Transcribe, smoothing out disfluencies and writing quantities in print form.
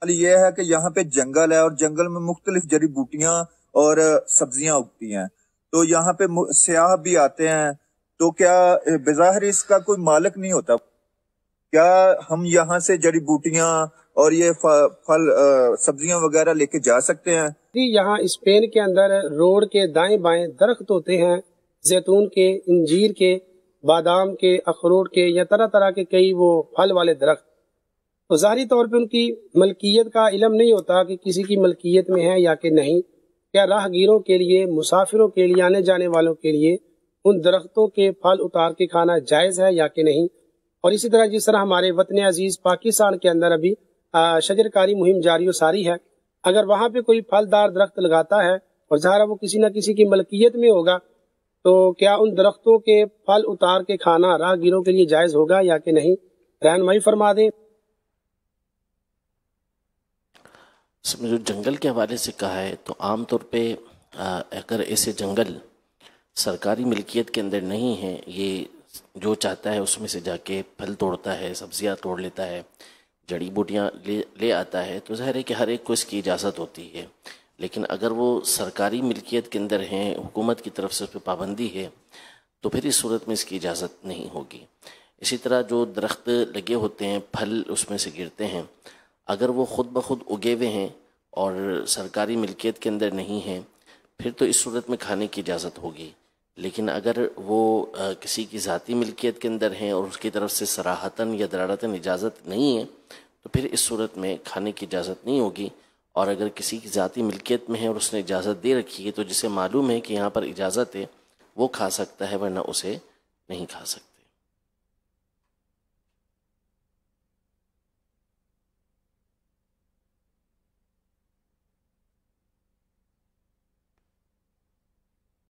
یہ ہے کہ یہاں پہ جنگل ہے اور جنگل میں مختلف جڑی بوٹیاں اور سبزیاں اگتی ہیں، تو یہاں پہ سیاح بھی آتے ہیں، تو کیا بظاہر اس کا کوئی مالک نہیں ہوتا؟ کیا ہم یہاں سے جڑی بوٹیاں اور یہ پھل سبزیاں وغیرہ لے کے جا سکتے ہیں؟ جی، یہاں اسپین کے اندر روڈ کے دائیں بائیں درخت ہوتے ہیں، زیتون کے، انجیر کے، بادام کے، اخروٹ کے، یا طرح طرح کے کئی وہ پھل والے درخت. تو ظاہری طور پہ ان کی ملکیت کا علم نہیں ہوتا کہ کسی کی ملکیت میں ہے یا کہ نہیں. کیا راہ گیروں کے لیے، مسافروں کے لیے، آنے جانے والوں کے لیے ان درختوں کے پھل اتار کے کھانا جائز ہے یا کہ نہیں؟ اور اسی طرح جس طرح ہمارے وطن عزیز پاکستان کے اندر ابھی شجر کاری مہم جاری و ساری ہے، اگر وہاں پہ کوئی پھلدار درخت لگاتا ہے اور ظاہر وہ کسی نہ کسی کی ملکیت میں ہوگا، تو کیا ان درختوں کے پھل اتار کے کھانا راہ گیروں کے لیے جائز ہوگا یا کہ نہیں؟ رہنمائی فرما دیں. اس میں جو جنگل کے حوالے سے کہا ہے، تو عام طور پہ اگر ایسے جنگل سرکاری ملکیت کے اندر نہیں ہیں، یہ جو چاہتا ہے اس میں سے جا کے پھل توڑتا ہے، سبزیاں توڑ لیتا ہے، جڑی بوٹیاں لے آتا ہے، تو ظاہر ہے کہ ہر ایک کو اس کی اجازت ہوتی ہے. لیکن اگر وہ سرکاری ملکیت کے اندر ہیں، حکومت کی طرف سے اس پہ پابندی ہے، تو پھر اس صورت میں اس کی اجازت نہیں ہوگی. اسی طرح جو درخت لگے ہوتے ہیں، پھل اس میں سے گرتے ہیں، اگر وہ خود بخود اگے ہوئے ہیں اور سرکاری ملکیت کے اندر نہیں ہیں، پھر تو اس صورت میں کھانے کی اجازت ہوگی. لیکن اگر وہ کسی کی ذاتی ملکیت کے اندر ہیں اور اس کی طرف سے صراحتاً یا درارتاً اجازت نہیں ہے، تو پھر اس صورت میں کھانے کی اجازت نہیں ہوگی. اور اگر کسی کی ذاتی ملکیت میں ہے اور اس نے اجازت دے رکھی ہے، تو جسے معلوم ہے کہ یہاں پر اجازت ہے، وہ کھا سکتا ہے، ورنہ اسے نہیں کھا سکتا.